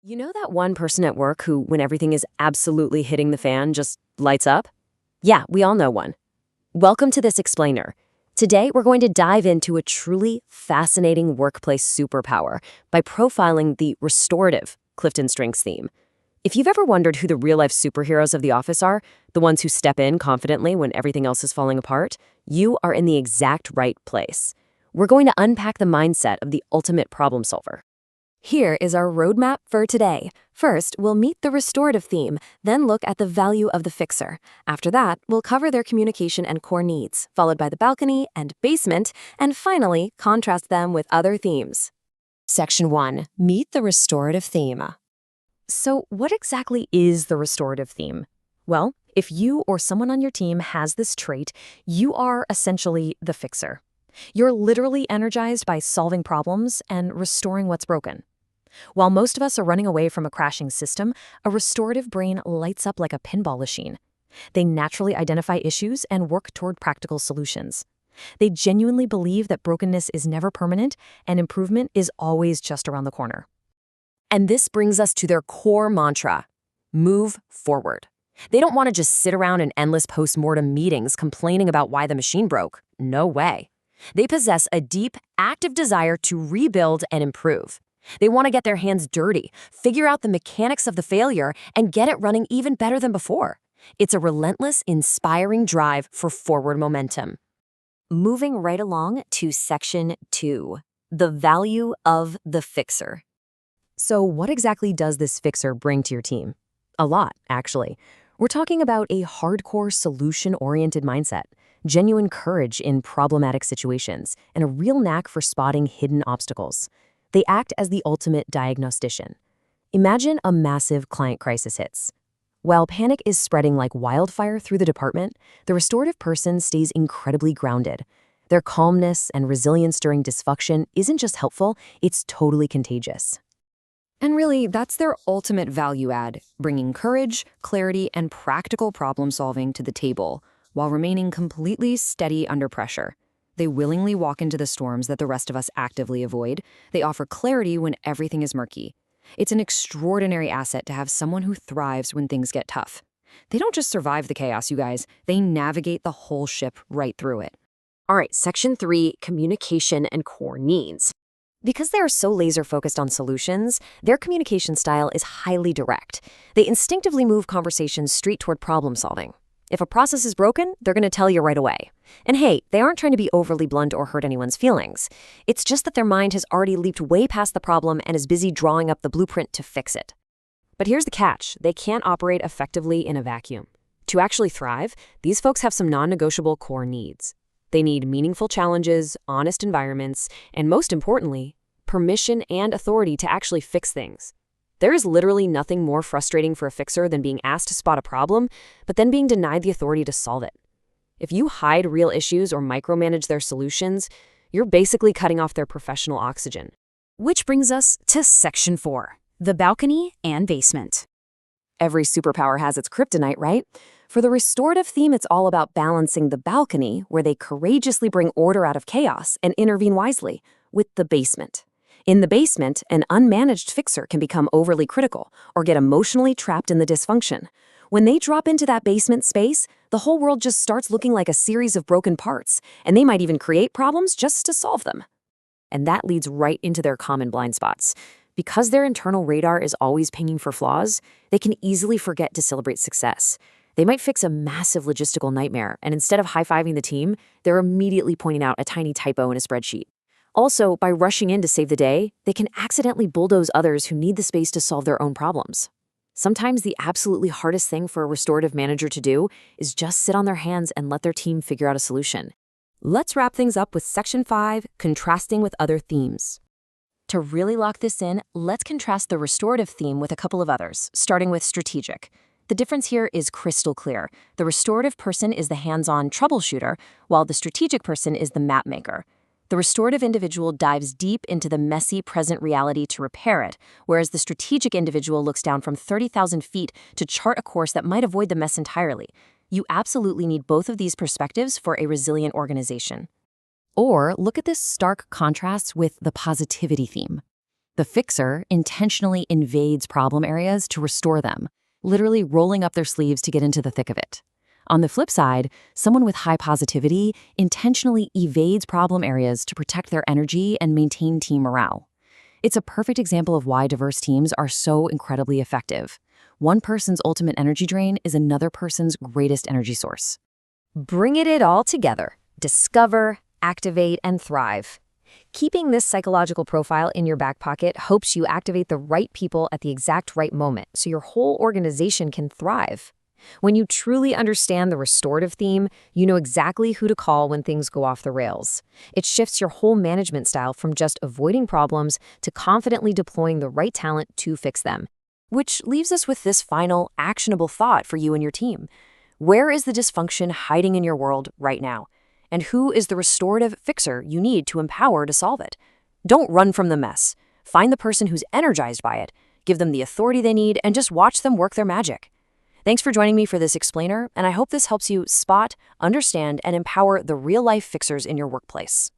You know that one person at work who, when everything is absolutely hitting the fan, just lights up? Yeah, we all know one. Welcome to this explainer. Today, we're going to dive into a truly fascinating workplace superpower by profiling the restorative Clifton Strengths theme. If you've ever wondered who the real-life superheroes of the office are, the ones who step in confidently when everything else is falling apart, you are in the exact right place. We're going to unpack the mindset of the ultimate problem solver. Here is our roadmap for today. First, we'll meet the restorative theme, then look at the value of the fixer. After that, we'll cover their communication and core needs, followed by the balcony and basement, and finally, contrast them with other themes. Section 1. Meet the restorative theme. So, what exactly is the restorative theme? Well, if you or someone on your team has this trait, you are essentially the fixer. You're literally energized by solving problems and restoring what's broken. While most of us are running away from a crashing system, a restorative brain lights up like a pinball machine. They naturally identify issues and work toward practical solutions. They genuinely believe that brokenness is never permanent and improvement is always just around the corner. And this brings us to their core mantra: move forward. They don't want to just sit around in endless post-mortem meetings complaining about why the machine broke. No way. They possess a deep, active desire to rebuild and improve. They want to get their hands dirty, figure out the mechanics of the failure, and get it running even better than before. It's a relentless, inspiring drive for forward momentum. Moving right along to Section 2, the value of the fixer. So what exactly does this fixer bring to your team? A lot, actually. We're talking about a hardcore solution-oriented mindset, genuine courage in problematic situations, and a real knack for spotting hidden obstacles. They act as the ultimate diagnostician. Imagine a massive client crisis hits. While panic is spreading like wildfire through the department, the restorative person stays incredibly grounded. Their calmness and resilience during dysfunction isn't just helpful, it's totally contagious. And really, that's their ultimate value add, bringing courage, clarity, and practical problem solving to the table, while remaining completely steady under pressure. They willingly walk into the storms that the rest of us actively avoid. They offer clarity when everything is murky. It's an extraordinary asset to have someone who thrives when things get tough. They don't just survive the chaos, you guys. They navigate the whole ship right through it. All right, Section 3, communication and core needs. Because they are so laser-focused on solutions, their communication style is highly direct. They instinctively move conversations straight toward problem solving. If a process is broken, they're going to tell you right away. And hey, they aren't trying to be overly blunt or hurt anyone's feelings. It's just that their mind has already leaped way past the problem and is busy drawing up the blueprint to fix it. But here's the catch: they can't operate effectively in a vacuum. To actually thrive, these folks have some non-negotiable core needs. They need meaningful challenges, honest environments, and most importantly, permission and authority to actually fix things. There is literally nothing more frustrating for a fixer than being asked to spot a problem, but then being denied the authority to solve it. If you hide real issues or micromanage their solutions, you're basically cutting off their professional oxygen. Which brings us to Section 4, the balcony and basement. Every superpower has its kryptonite, right? For the restorative theme, it's all about balancing the balcony, where they courageously bring order out of chaos and intervene wisely, with the basement. In the basement, an unmanaged fixer can become overly critical or get emotionally trapped in the dysfunction. When they drop into that basement space, the whole world just starts looking like a series of broken parts, and they might even create problems just to solve them. And that leads right into their common blind spots. Because their internal radar is always pinging for flaws, they can easily forget to celebrate success. They might fix a massive logistical nightmare, and instead of high-fiving the team, they're immediately pointing out a tiny typo in a spreadsheet. Also, by rushing in to save the day, they can accidentally bulldoze others who need the space to solve their own problems. Sometimes the absolutely hardest thing for a restorative manager to do is just sit on their hands and let their team figure out a solution. Let's wrap things up with Section 5, contrasting with other themes. To really lock this in, let's contrast the restorative theme with a couple of others, starting with strategic. The difference here is crystal clear. The restorative person is the hands-on troubleshooter, while the strategic person is the map maker. The restorative individual dives deep into the messy present reality to repair it, whereas the strategic individual looks down from 30,000 feet to chart a course that might avoid the mess entirely. You absolutely need both of these perspectives for a resilient organization. Or look at this stark contrast with the positivity theme. The fixer intentionally invades problem areas to restore them, literally rolling up their sleeves to get into the thick of it. On the flip side, someone with high positivity intentionally evades problem areas to protect their energy and maintain team morale. It's a perfect example of why diverse teams are so incredibly effective. One person's ultimate energy drain is another person's greatest energy source. Bring it all together. Discover, activate, and thrive. Keeping this psychological profile in your back pocket hopes you activate the right people at the exact right moment so your whole organization can thrive. When you truly understand the restorative theme, you know exactly who to call when things go off the rails. It shifts your whole management style from just avoiding problems to confidently deploying the right talent to fix them. Which leaves us with this final, actionable thought for you and your team. Where is the dysfunction hiding in your world right now? And who is the restorative fixer you need to empower to solve it? Don't run from the mess. Find the person who's energized by it, give them the authority they need, and just watch them work their magic. Thanks for joining me for this explainer, and I hope this helps you spot, understand, and empower the real-life fixers in your workplace.